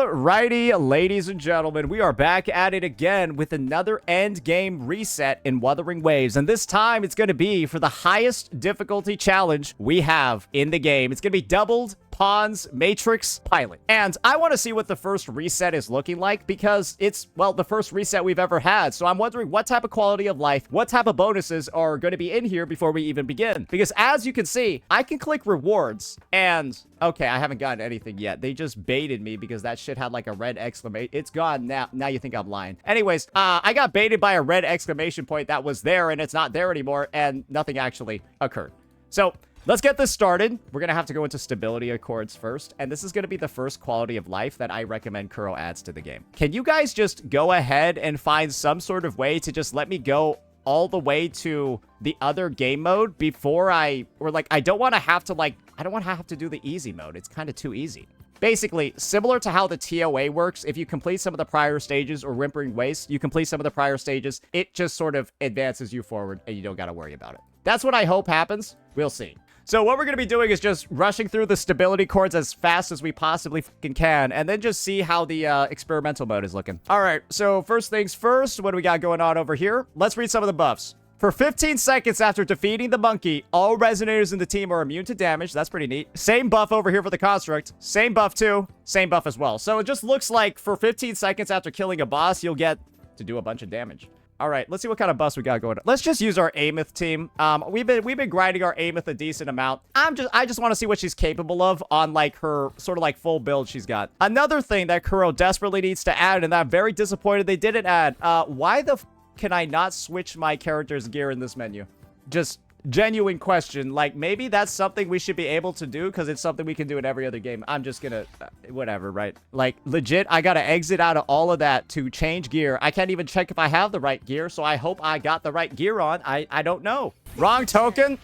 Alrighty, ladies and gentlemen, we are back at it again with another end game reset in Wuthering Waves. And this time, it's going to be for the highest difficulty challenge we have in the game. It's going to be doubled Pawns Matrix Pilot. And I want to see what the first reset is looking like because it's, well, the first reset we've ever had. So I'm wondering what type of quality of life, what type of bonuses are going to be in here before we even begin. Because as you can see, I can click rewards and... okay, I haven't gotten anything yet. They just baited me because that shit had like a red exclamation. It's gone now. Now you think I'm lying. Anyways, I got baited by a red exclamation point that was there and it's not there anymore and nothing actually occurred. So... let's get this started. We're going to have to go into stability accords first. And this is going to be the first quality of life that I recommend Kuro adds to the game. Can you guys just go ahead and find some sort of way to just let me go all the way to the other game mode before I don't want to have to do the easy mode. It's kind of too easy. Basically, similar to how the TOA works, if you complete some of the prior stages or Whimpering Waste, you complete some of the prior stages, it just sort of advances you forward and you don't got to worry about it. That's what I hope happens. We'll see. So what we're going to be doing is just rushing through the stability chords as fast as we possibly fucking can, and then just see how the experimental mode is looking. All right, so first things first, what do we got going on over here? Let's read some of the buffs. For 15 seconds after defeating the monkey, all resonators in the team are immune to damage. That's pretty neat. Same buff over here for the construct. Same buff too. Same buff as well. So it just looks like for 15 seconds after killing a boss, you'll get to do a bunch of damage. All right, let's see what kind of buffs we got going on. Let's just use our Aemeath team. We've been grinding our Aemeath a decent amount. I just want to see what she's capable of on like her sort of like full build she's got. Another thing that Kuro desperately needs to add, and I'm very disappointed they didn't add. Why the f can I not switch my character's gear in this menu? Just genuine question. Like, maybe that's something we should be able to do because it's something we can do in every other game. I'm just gonna whatever, right? Like, legit, I gotta exit out of all of that to change gear. I can't even check if I have the right gear, so I hope I got the right gear on. I don't know. Wrong token.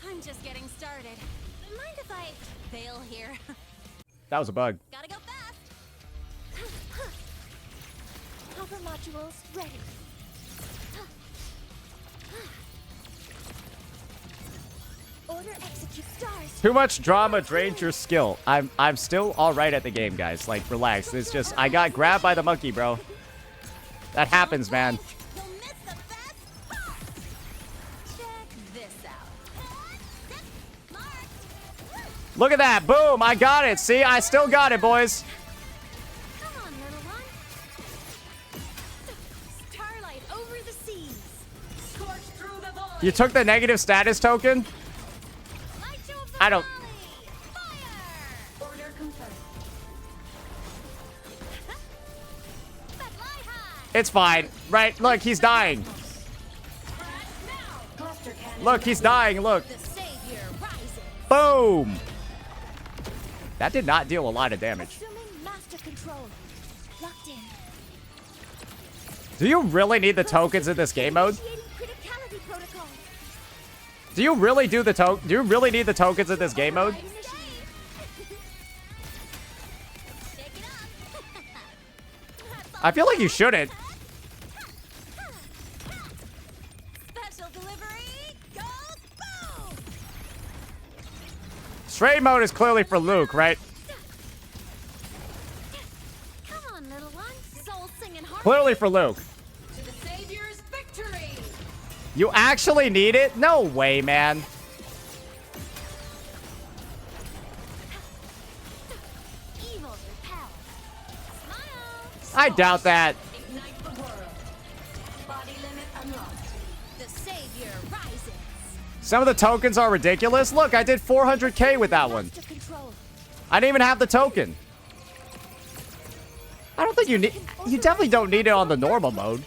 I'm just getting started. Mind if I fail here? That was a bug. Gotta go fast. Hover modules ready. Order execute stars. Too much drama drains your skill. I'm still all right at the game, guys. Like, relax. It's just I got grabbed by the monkey, bro. That happens, man. You'll miss the best part. Check this out. Marked. Look at that. Boom. I got it. See, I still got it, boys. Come on, little one. Starlight over the seas. Scorch through the void. You took the negative status token? I don't... It's fine. Right? Look, he's dying. Look, he's dying. Look. Boom. That did not deal a lot of damage. Do you really need the tokens in this game mode? Do you really need the tokens in this game mode? I feel like you shouldn't. Special delivery goes boom. Straight mode is clearly for Luke, right? Come on, little one. Soul singing heart. Clearly for Luke. To the Savior's victory. You actually need it? No way, man. Evil repelled. Smile. I doubt that. Ignite the world. Body limit unlocked. The Savior rises. Some of the tokens are ridiculous. Look, I did 400k with that one. I didn't even have the token. I don't think you need... You definitely don't need it on the normal mode.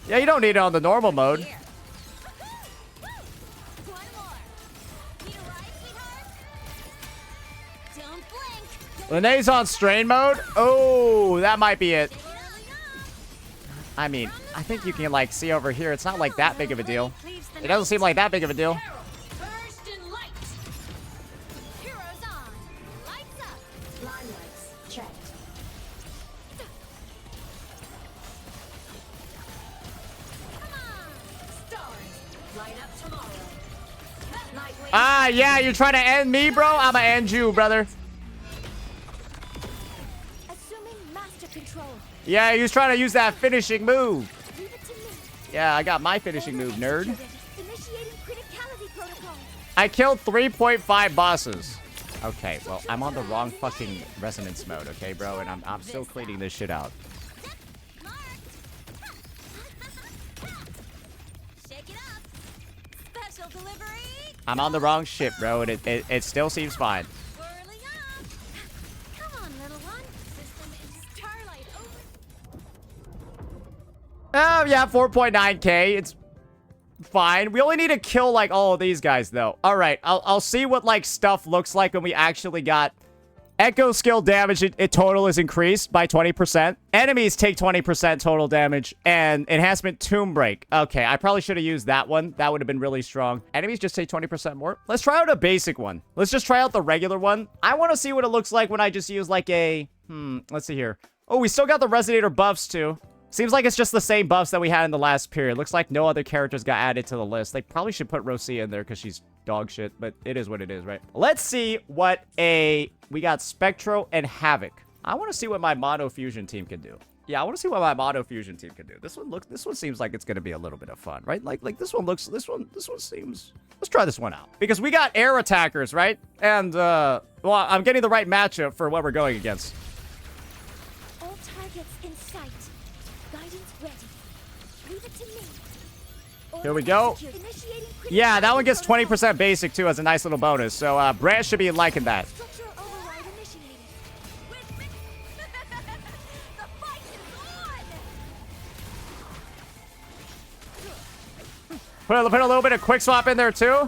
Yeah, you don't need it on the normal mode. Lene's on strain mode. Oh, that might be it. I mean, I think you can, like, see over here. It's not, like, that big of a deal. It doesn't seem like that big of a deal. Ah, yeah, you're trying to end me, bro? I'ma end you, brother. Assuming master control. Yeah, he was trying to use that finishing move. Leave it to me. Yeah, I got my finishing move, nerd. Initiating criticality protocol. I killed 3.5 bosses. Okay, well, I'm on the wrong fucking resonance mode, okay, bro? And I'm still cleaning this shit out. Shake it up. Special delivery. I'm on the wrong shit, bro, and it still seems fine. Whirling up. Come on, little one. System is starlight over. Oh, yeah, 4.9k. It's fine. We only need to kill, like, all of these guys, though. All right, I'll see what, like, stuff looks like when we actually got Echo skill damage. It total is increased by 20%. Enemies take 20% total damage. And enhancement Tomb Break. Okay, I probably should have used that one. That would have been really strong. Enemies just take 20% more. Let's try out a basic one. Let's just try out the regular one. I want to see what it looks like when I just use, like, a... let's see here. Oh, we still got the Resonator buffs, too. Seems like it's just the same buffs that we had in the last period. Looks like no other characters got added to the list. They probably should put Rosia in there because she's dog shit, but it is what it is, right? Let's see what we got Spectro and Havoc. I want to see what my Mono Fusion team can do. Yeah, I want to see what my Mono Fusion team can do. This one seems like it's going to be a little bit of fun, right? Like this one seems... Let's try this one out. Because we got air attackers, right? And, well, I'm getting the right matchup for what we're going against. All targets in sight. Guidance ready. Leave it to me. Here we go. Yeah, that one gets 20% basic, too, as a nice little bonus. So, Brant should be liking that. Structural override initiated. With me. The fight is on. Put a little bit of quick swap in there, too.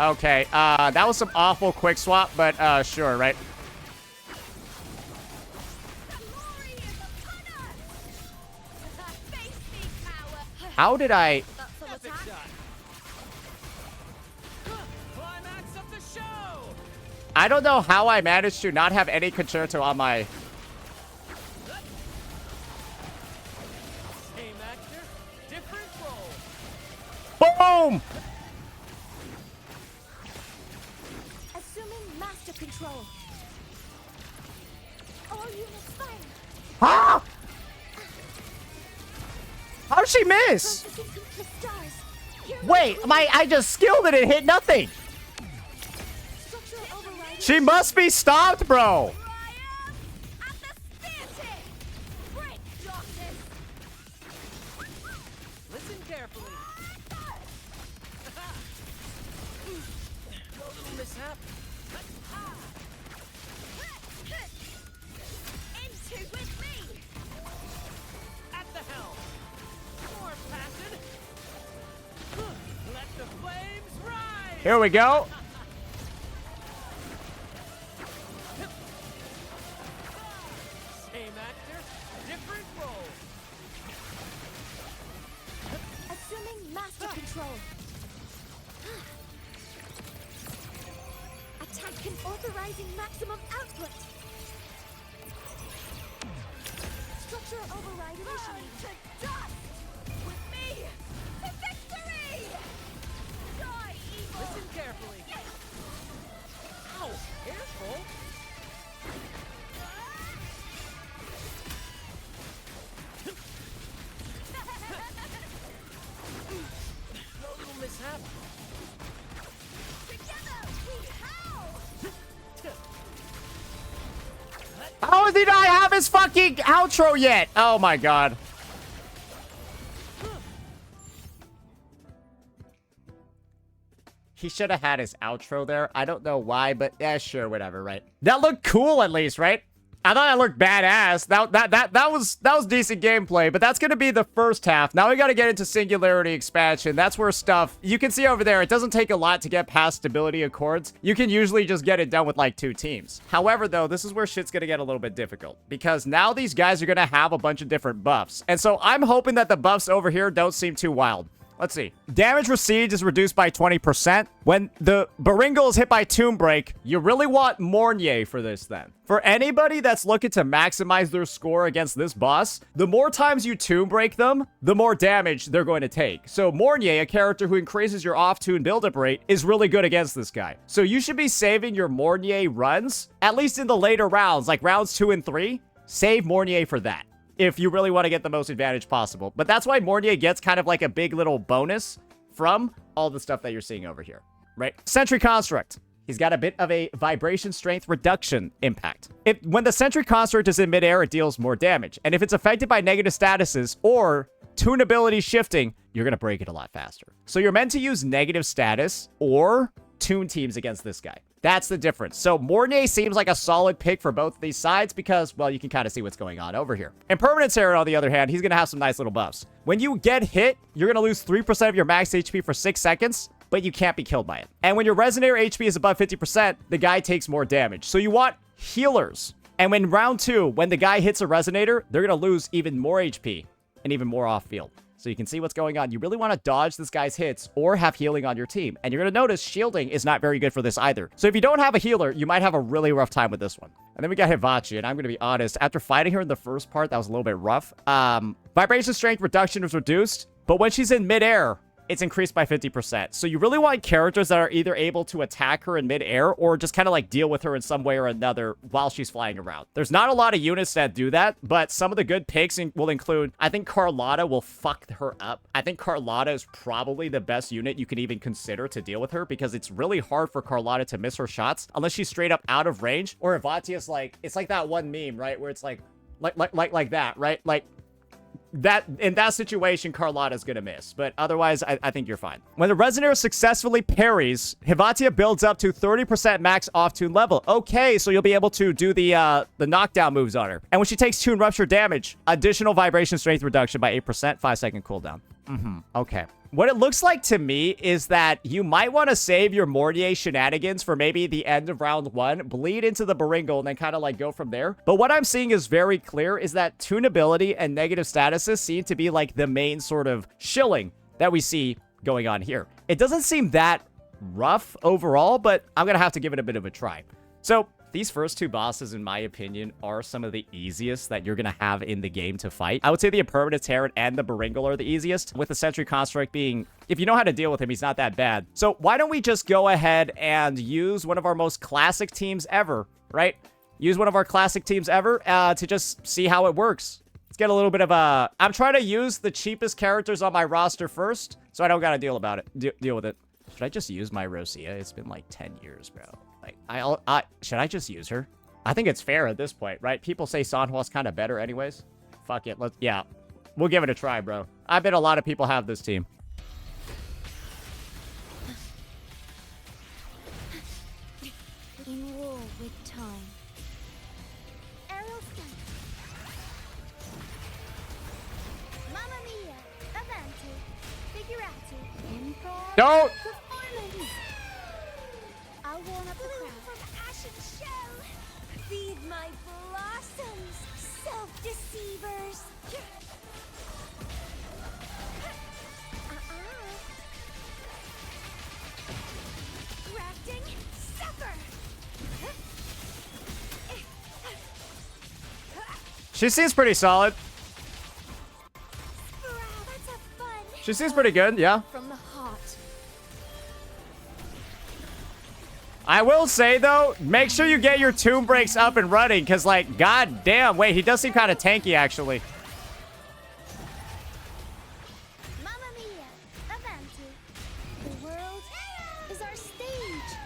Okay, that was some awful quick swap, but, sure, right? How did I... I don't know how I managed to not have any concerto on my... Boom! Assuming master control. All units firing. Ah! How did she miss? Processing complete stars. Here we Wait, go. I just skilled it and hit nothing. Structural override. She must be stopped, bro. At the stance. Break justice. Listen carefully. No little mishap. Into with me. At the helm. More passion. Let the flames rise. Here we go. Same actor, different role. Assuming master control. Attack can authorizing maximum output. Structural override initiated. To dust! With me! To victory! Die, evil! Listen carefully. Ow, careful. No little mishap. Together we howl! How did I have his fucking outro yet? Oh my god. He should have had his outro there. I don't know why, but yeah, sure, whatever, right? That looked cool at least, right? I thought that looked badass. That was decent gameplay, but that's gonna be the first half. Now we gotta get into Singularity Expansion. That's where stuff, you can see over there, it doesn't take a lot to get past Stability Accords. You can usually just get it done with like 2 teams. However, though, this is where shit's gonna get a little bit difficult because now these guys are gonna have a bunch of different buffs. And so I'm hoping that the buffs over here don't seem too wild. Let's see. Damage received is reduced by 20%. When the Baringle is hit by Tomb Break, you really want Mornier for this then. For anybody that's looking to maximize their score against this boss, the more times you Tomb Break them, the more damage they're going to take. So Mornier, a character who increases your off-tune build-up rate, is really good against this guy. So you should be saving your Mornier runs, at least in the later rounds, like rounds 2 and 3. Save Mornier for that, if you really want to get the most advantage possible. But that's why Mornier gets kind of like a big little bonus from all the stuff that you're seeing over here, right? Sentry Construct. He's got a bit of a vibration strength reduction impact. When the Sentry Construct is in midair, it deals more damage. And if it's affected by negative statuses or tunability shifting, you're going to break it a lot faster. So you're meant to use negative status or tune teams against this guy. That's the difference. So Mornier seems like a solid pick for both of these sides because, well, you can kind of see what's going on over here. Impermanence Herald, on the other hand, he's going to have some nice little buffs. When you get hit, you're going to lose 3% of your max HP for 6 seconds, but you can't be killed by it. And when your Resonator HP is above 50%, the guy takes more damage. So you want healers. And when round 2, when the guy hits a Resonator, they're going to lose even more HP and even more off-field. So you can see what's going on. You really want to dodge this guy's hits or have healing on your team. And you're going to notice shielding is not very good for this either. So if you don't have a healer, you might have a really rough time with this one. And then we got Hivachi, and I'm going to be honest, after fighting her in the first part, that was a little bit rough. Vibration strength reduction was reduced, but when she's in midair, it's increased by 50%. So you really want characters that are either able to attack her in midair or just kind of like deal with her in some way or another while she's flying around. There's not a lot of units that do that, but some of the good picks will include, I think Carlotta will fuck her up. I think Carlotta is probably the best unit you can even consider to deal with her because it's really hard for Carlotta to miss her shots unless she's straight up out of range. Or Ivatia's like, it's like that one meme, right? Where it's like that, right? Like, that in that situation, Carlotta's gonna miss, but otherwise, I think you're fine. When the Resonator successfully parries, Hivatia builds up to 30% max off-tune level. Okay, so you'll be able to do the knockdown moves on her. And when she takes tune rupture damage, additional vibration strength reduction by 8%, 5-second cooldown. Okay. What it looks like to me is that you might want to save your Mornier shenanigans for maybe the end of round 1, bleed into the Baringle, and then kind of like go from there. But what I'm seeing is very clear is that tunability and negative statuses seem to be like the main sort of shilling that we see going on here. It doesn't seem that rough overall, but I'm going to have to give it a bit of a try. So these first 2 bosses, in my opinion, are some of the easiest that you're going to have in the game to fight. I would say the Impermanence Terran and the Baringle are the easiest, with the Sentry Construct being, if you know how to deal with him, he's not that bad. So why don't we just go ahead and use one of our most classic teams ever, right? Use one of our classic teams ever to just see how it works. Let's get a little bit of a... I'm trying to use the cheapest characters on my roster first, so I don't got to deal with it. Should I just use my Rosia? It's been like 10 years, bro. Like, should I just use her? I think it's fair at this point, right? People say Sanhua's kind of better anyways. Fuck it. Yeah. We'll give it a try, bro. I bet a lot of people have this team. In war with time. Aerial stun. Mamma mia. Avanti. Figurati. Import. Don't! Performance. I'll warm up the crowd. From ashen shell. Feed my blossoms. Self-deceivers. Grafting. Suffer. She seems pretty solid. That's a fun. She seems pretty good, yeah. From the heart. I will say, though, make sure you get your tomb breaks up and running, because, like, god damn. Wait, he does seem kind of tanky, actually. Mamma mia, Avanti. The world is our stage.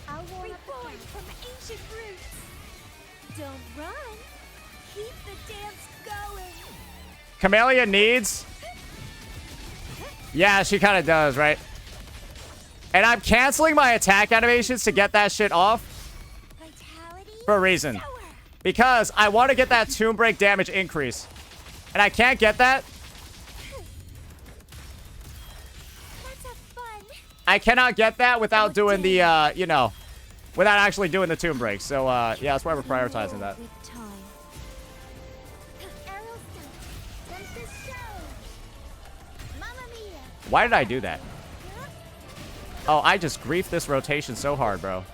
I'll warm up the crowd. From ancient roots. Don't run. Keep the dance going. Camellya needs... Yeah, she kind of does, right? And I'm canceling my attack animations to get that shit off Vitality for a reason. sour. Because I want to get that tomb break damage increase. And I can't get that. That's a fun. I cannot get that without doing the, you know, without actually doing the tomb break. So, yeah, that's why we're prioritizing that. With time. Aerial stun. Tempest show. Mamma mia. Why did I do that? Oh, I just griefed this rotation so hard, bro.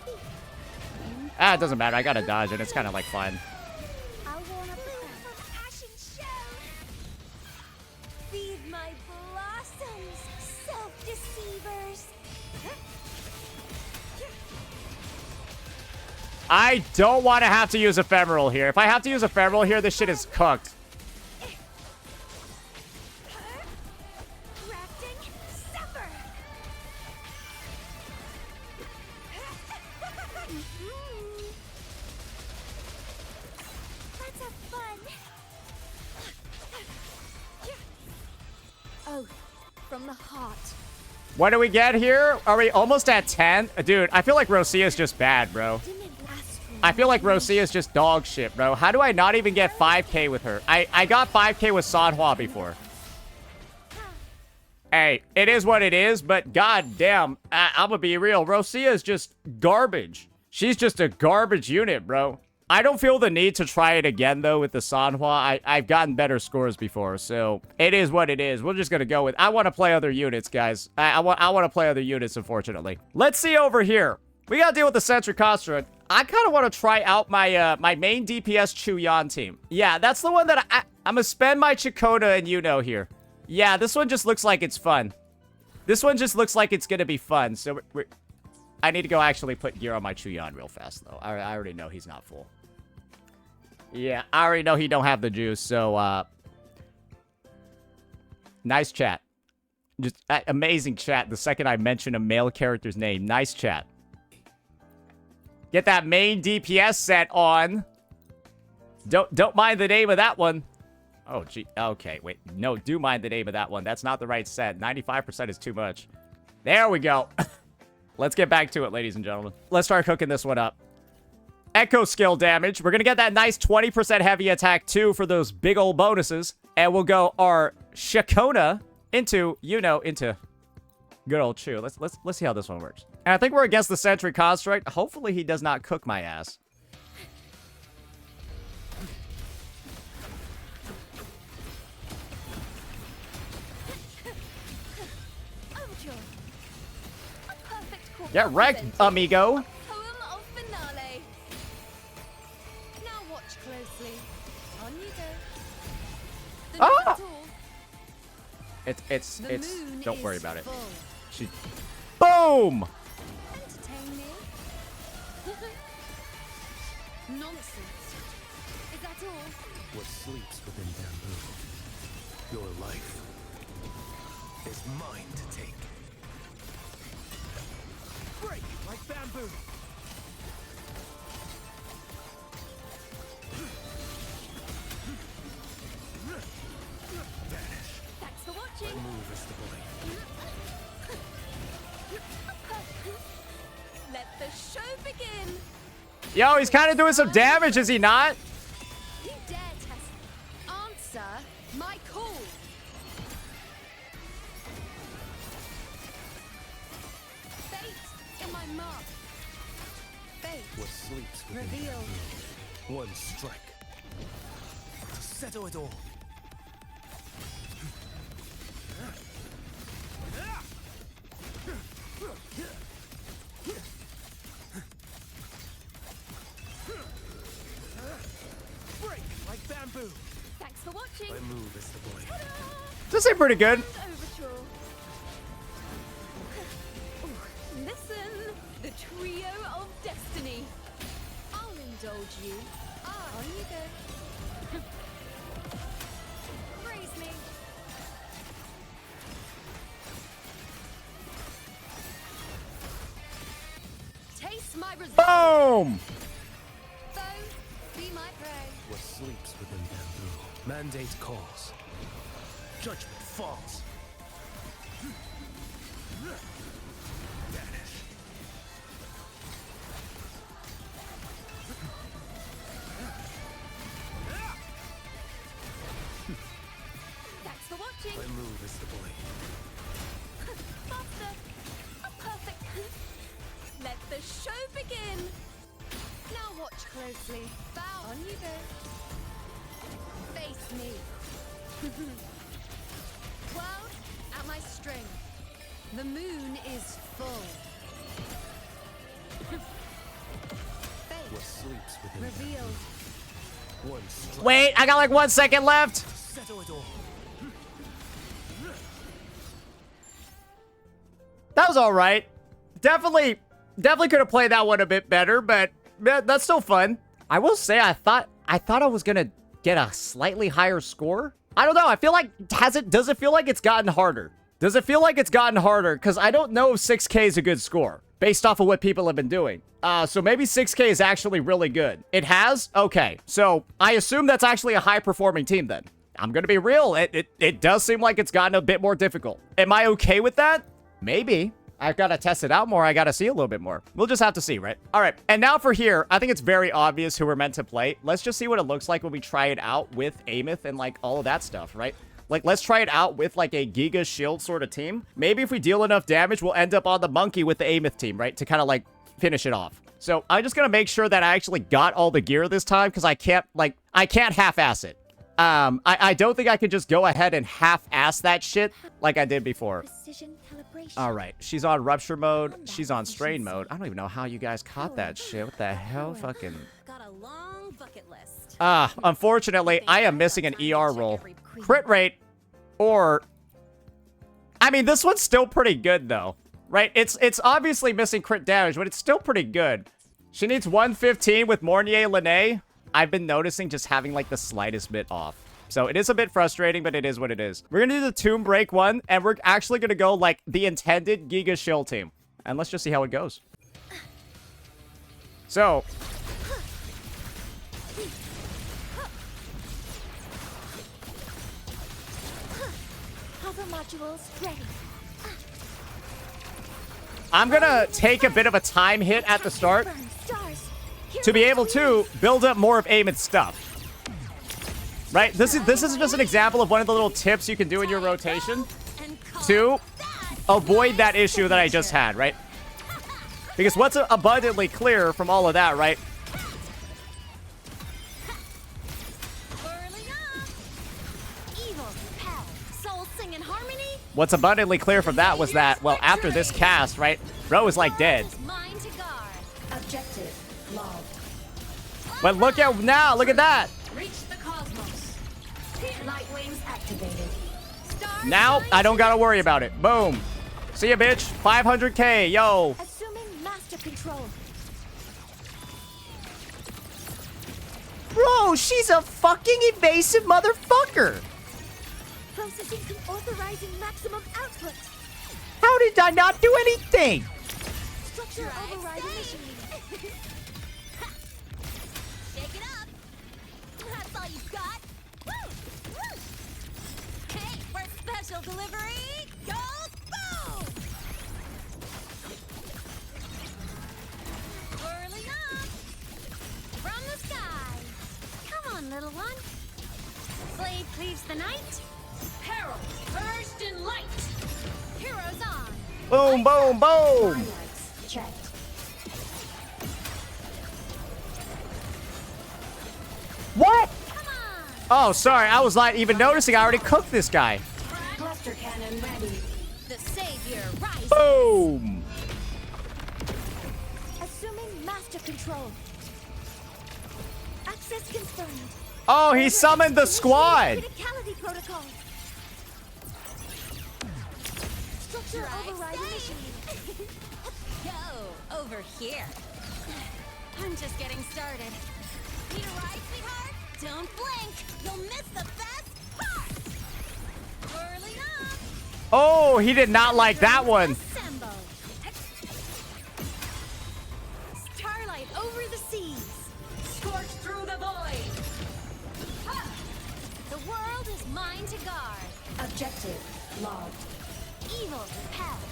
Ah, it doesn't matter. I gotta dodge it. It's kind of like fun. I wanna from ashen shell. Feed my blossoms, self-deceivers. I don't want to have to use ephemeral here. If I have to use ephemeral here, this shit is cooked. Crafting, suffer. Let's have fun. Oh, from the heart. What do we get here? Are we almost at 10? Dude, I feel like Rosia is just bad, bro. I feel like Rosia is just dog shit, bro. How do I not even get 5k with her? I got 5k with Sanhua before. Hey, it is what it is, but goddamn, I'm gonna be real. Rosia is just garbage. She's just a garbage unit, bro. I don't feel the need to try it again, though, with the Sanhua. I've gotten better scores before, so it is what it is. We're just gonna go with... I want to play other units, guys. I want to play other units, unfortunately. Let's see over here. We gotta deal with the Sentry Construct. I kind of want to try out my my main DPS Qiuyuan team. Yeah, that's the one that I'm gonna spend my Chakota and here. Yeah, this one just looks like it's fun. This one just looks like it's gonna be fun. So I need to go actually put gear on my Qiuyuan real fast, though. I already know he's not full. Yeah, I already know he don't have the juice, so, nice chat. Just amazing chat the second I mention a male character's name. Nice chat. Get that main DPS set on. Don't mind the name of that one. Oh, gee. Okay, wait. No, do mind the name of that one. That's not the right set. 95% is too much. There we go. Let's get back to it, ladies and gentlemen. Let's start cooking this one up. Echo skill damage. We're going to get that nice 20% heavy attack, too, for those big old bonuses. And we'll go our Shakona into, into good old Chew. Let's see how this one works. And I think we're against the Sentry Construct. Hopefully he does not cook my ass. Get wrecked, amigo. Ah! It's don't worry about it. She boom! Entertain me. Nonsense. Is that all? What sleeps within bamboo? Your life is mine to take. Break like bamboo. Thanks for watching. Move is the blade. Let the show begin. Yo, he's kind of doing some damage, is he not? You dare test. Answer my call. Fate in my mark. Fate. What sleeps within Reveal. bamboo? One strike to settle it all. Break like bamboo. Thanks for watching. My move is the blade. This ain't pretty good. Overture. Ooh, listen, the trio of destiny. I'll indulge you. On you go. Praise me. Taste my resolve. Boom! Foe, be my prey. What sleeps within bamboo? Mandate calls. Judgment falls. Vanish. Thanks for watching. My move is the blade. Faster. Perfect. Let the show begin. Now watch closely. Bow. On you go. Face me. World at my strength. The moon is full. What sleeps within Revealed. bamboo. One strike. Wait, I got like 1 second left. Settle it all. That was all right. Definitely could have played that one a bit better, but that's still fun. I will say, I thought I was gonna get a slightly higher score. I don't know. I feel like does it feel like it's gotten harder? Does it feel like it's gotten harder? Because I don't know if 6K is a good score based off of what people have been doing. So maybe 6K is actually really good. It has? Okay. So I assume that's actually a high-performing team then. I'm gonna be real. It does seem like it's gotten a bit more difficult. Am I okay with that? Maybe. I've got to test it out more. I got to see a little bit more. We'll just have to see, right? All right. And now for here, I think it's very obvious who we're meant to play. Let's just see what it looks like when we try it out with Aemeath and like all of that stuff, right? Like, let's try it out with like a Giga Shield sort of team. Maybe if we deal enough damage, we'll end up on the monkey with the Aemeath team, right? To kind of like finish it off. So I'm just going to make sure that I actually got all the gear this time because I can't half-ass it. I don't think I could just go ahead and half-ass that shit like I did before. Precision calibration. All right, she's on rupture mode. She's on strain mode. I don't even know how you guys caught that shit. What the hell? Fucking... Got a long bucket list. Unfortunately, I am missing an ER roll. Crit rate, or... I mean, this one's still pretty good, though. Right? It's obviously missing crit damage, but it's still pretty good. She needs 115 with Mornier Lene. I've been noticing just having, like, the slightest bit off. So it is a bit frustrating, but it is what it is. We're going to do the Tomb Break one, and we're actually going to go, like, the intended Giga Shield team. And let's just see how it goes. So... Hover modules ready. I'm going to take a bit of a time hit at the start Burn stars. to be able to build up more of Aemeath's stuff. Right? This is just an example of one of the little tips you can do in your rotation to avoid that issue that I just had, right? Because what's abundantly clear from all of that, right? What's abundantly clear from that was that, well, after this cast, right, bro is like dead. Objective logged. But look at now, look at that. Reach the cosmos. Light wings activated. Now I don't gotta worry about it. Boom. See ya, bitch. 500K, yo. Assuming master control. Bro, she's a fucking evasive motherfucker. Processing and authorizing maximum output. How did I not do anything? Structure override initiated. Shake it up. That's all you've got. Woo! Woo! Hey, for special delivery, go boom! Whirling up from the sky. Come on, little one. Blade cleaves the night. Herald, burst in light. Heroes on. Boom, boom, boom. Highlights checked. What? Come on. Oh, sorry. I was not even noticing. I already cooked this guy. Cluster cannon ready. The savior rises. Boom. Assuming master control. Access confirmed. Oh, he summoned the squad. Criticality protocol. Structure override initiated. Go over here. I'm just getting started. Need a ride, sweetheart? Don't blink. You'll miss the best part. Whirling up. Oh, he did not like that one. Assemble. Starlight over the seas. Scorch through the void. Ha! The world is mine to guard. Objective logged. Evil repelled.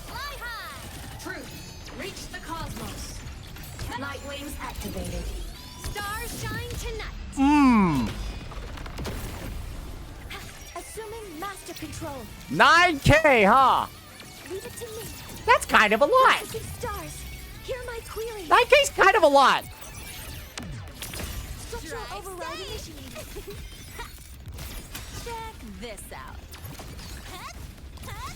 Fly high. Truth. Reach the cosmos. Light wings activated. Stars shine tonight. Assuming master control. 9K, huh? Leave it to me. That's kind of a lot. Processing stars. Hear my query. 9K's kind of a lot. Structure Drive override safe. initiated. Check this out. Huh? Huh?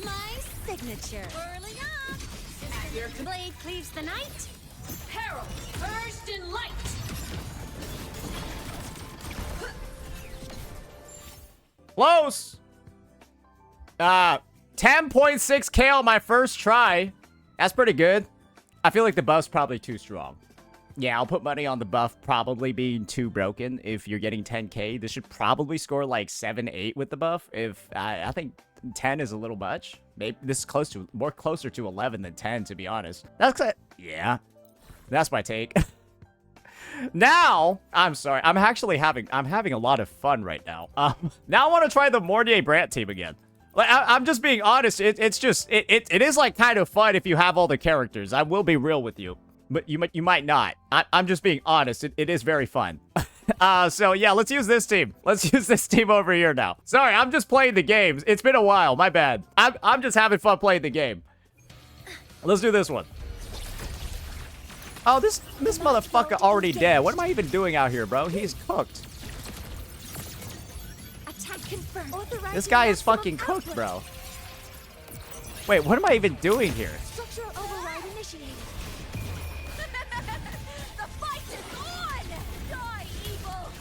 My signature. Whirling up. Your blade cleaves the night. Herald, purged in light. Close. 10.6k on my first try. That's pretty good. I feel like the buff's probably too strong. Yeah, I'll put money on the buff probably being too broken. If you're getting 10k, this should probably score like 7, 8 with the buff. If I think 10 is a little much. Maybe this is closer to 11 than 10, to be honest. Yeah, that's my take. Now, I'm sorry. I'm having a lot of fun right now. Now I want to try the Mornier Brant team again. Like, I'm just being honest. It is like kind of fun if you have all the characters. I will be real with you, but you might not. I'm just being honest. It is very fun. So yeah, let's use this team. Let's use this team over here now. Sorry, I'm just playing the games. It's been a while. My bad. I'm just having fun playing the game. Let's do this one. Oh, this motherfucker already dead. What am I even doing out here, bro? He's cooked. Attack confirmed. This guy is fucking cooked, bro. Wait, what am I even doing here? Structural override initiated. The fight is on! Die, evil!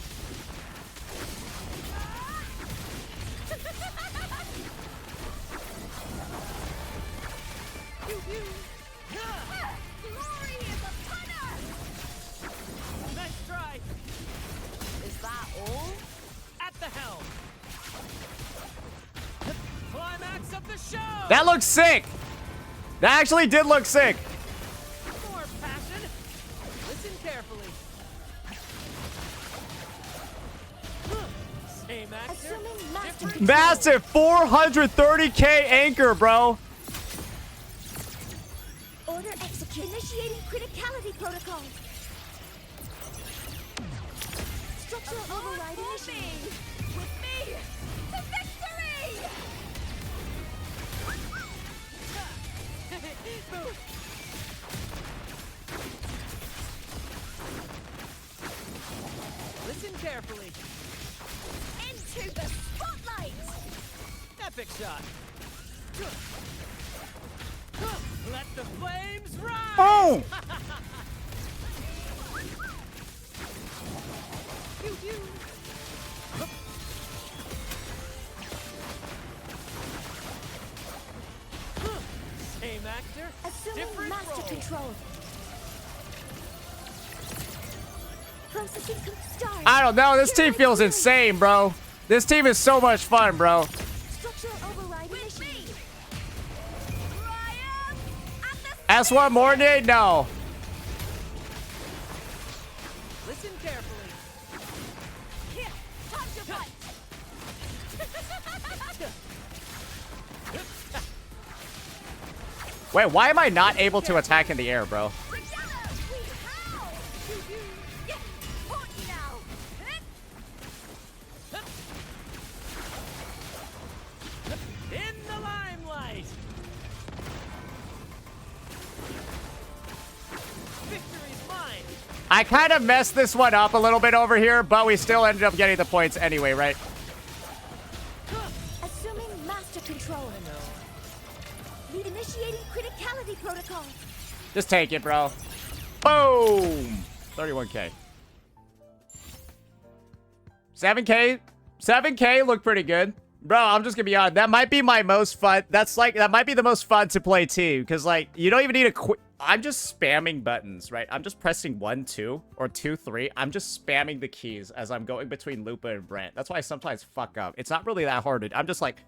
Glory is upon us! Nice try. Is that all? At the helm. Climax of the show. That looks sick. That actually did look sick. More passion. Listen carefully. Same actor. Assuming master different Massive 430k anchor, bro. order execute. Initiating criticality protocol. Structural override initiated. With me! To victory! Listen carefully. Into the spotlight! Epic shot. Let the flames rise. Oh! Pew, pew. Same actor, Assuming different master role. control. Processing start. I don't know. This team feels insane, bro. This team is so much fun, bro. Structural override initiated. S1 Mornier? No. Listen carefully. Here, time to fight! Wait, why am I not able to attack in the air, bro? In the limelight. Victory's mine. I kind of messed this one up a little bit over here, but we still ended up getting the points anyway, right? Assuming master control. Lead initiating criticality protocol. Just take it, bro. Boom! 31k. 7k? 7k looked pretty good. Bro, I'm just gonna be honest. That might be my most fun. That might be the most fun to play too. Because, like, you don't even need a I'm just spamming buttons, right? I'm just pressing 1, 2, or 2, 3. I'm just spamming the keys as I'm going between Lupa and Brant. That's why I sometimes fuck up. It's not really that hard. I'm just like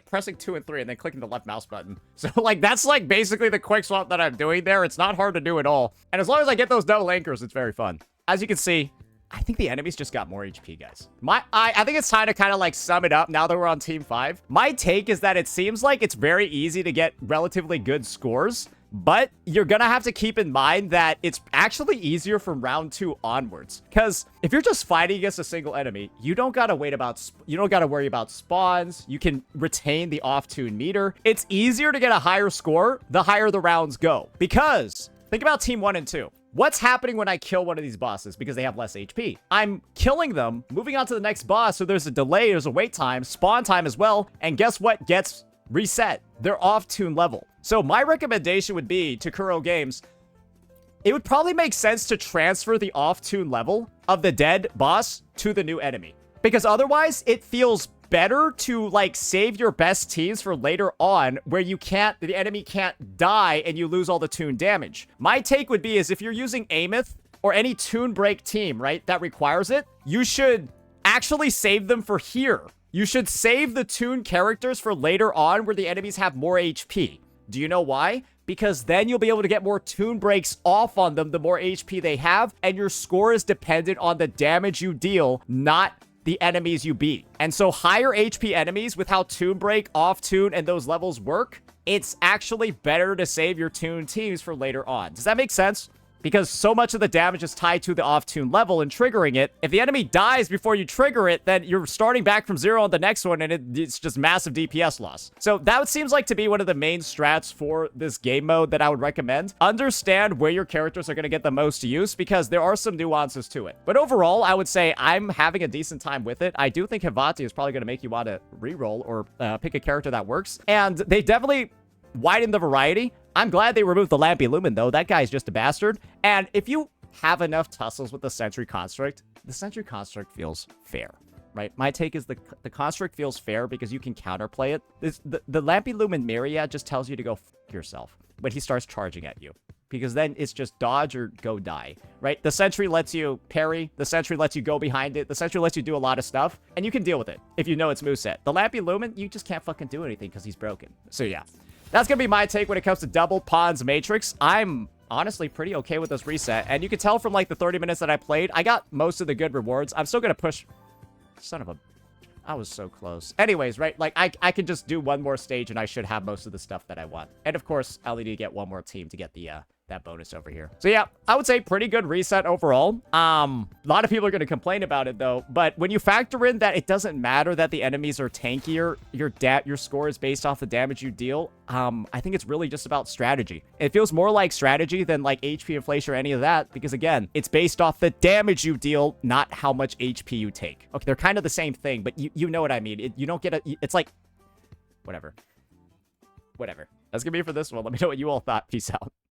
pressing 2 and 3 and then clicking the left mouse button. So, like, that's like basically the quick swap that I'm doing there. It's not hard to do at all. And as long as I get those double anchors, it's very fun. As you can see, I think the enemies just got more HP, guys. I think it's time to kind of like sum it up now that we're on Team 5. My take is that it seems like it's very easy to get relatively good scores, but you're gonna have to keep in mind that it's actually easier from round 2 onwards. Because if you're just fighting against a single enemy, you don't gotta worry about spawns. You can retain the off-tune meter. It's easier to get a higher score the higher the rounds go. Because think about Team 1 and 2. What's happening when I kill one of these bosses because they have less HP? I'm killing them, moving on to the next boss, so there's a delay, there's a wait time, spawn time as well, and guess what gets reset. They're off tune level. So my recommendation would be to Kuro Games, it would probably make sense to transfer the off tune level of the dead boss to the new enemy. Because otherwise, it feels better to like save your best teams for later on where the enemy can't die and you lose all the tune damage. My take would be is if you're using Aemeath or any tune break team, right, that requires it, you should actually save them for here. You should save the tune characters for later on where the enemies have more HP. Do you know why? Because then you'll be able to get more tune breaks off on them the more HP they have, and your score is dependent on the damage you deal, not the enemies you beat. And so higher HP enemies with how tune break, off tune, and those levels work, it's actually better to save your tune teams for later on. Does that make sense? Because so much of the damage is tied to the off-tune level and triggering it. If the enemy dies before you trigger it, then you're starting back from 0 on the next one, and it's just massive DPS loss. So that seems like to be one of the main strats for this game mode that I would recommend. Understand where your characters are going to get the most use, because there are some nuances to it. But overall, I would say I'm having a decent time with it. I do think Hivati is probably going to make you want to reroll or pick a character that works. And they definitely widen the variety. I'm glad they removed the Lampy Lumen, though. That guy's just a bastard. And if you have enough tussles with the Sentry Construct, the Sentry Construct feels fair, right? My take is the Construct feels fair because you can counterplay it. The Lampy Lumen Myriad just tells you to go f yourself when he starts charging at you. Because then it's just dodge or go die, right? The Sentry lets you parry. The Sentry lets you go behind it. The Sentry lets you do a lot of stuff, and you can deal with it if you know its moveset. The Lampy Lumen, you just can't fucking do anything because he's broken. So yeah. That's going to be my take when it comes to Double Pawns Matrix. I'm honestly pretty okay with this reset. And you can tell from like the 30 minutes that I played, I got most of the good rewards. I'm still going to push... Son of a... I was so close. Anyways, right? Like, I can just do one more stage and I should have most of the stuff that I want. And of course, I'll need to get one more team to get the... that bonus over here. So yeah, I would say pretty good reset overall. A lot of people are going to complain about it though, but when you factor in that it doesn't matter that the enemies are tankier, your score is based off the damage you deal, I think it's really just about strategy. It feels more like strategy than like HP inflation or any of that, because again, it's based off the damage you deal, not how much HP you take. Okay, they're kind of the same thing, but you know what I mean. You don't get it's like, whatever. That's going to be it for this one. Let me know what you all thought. Peace out.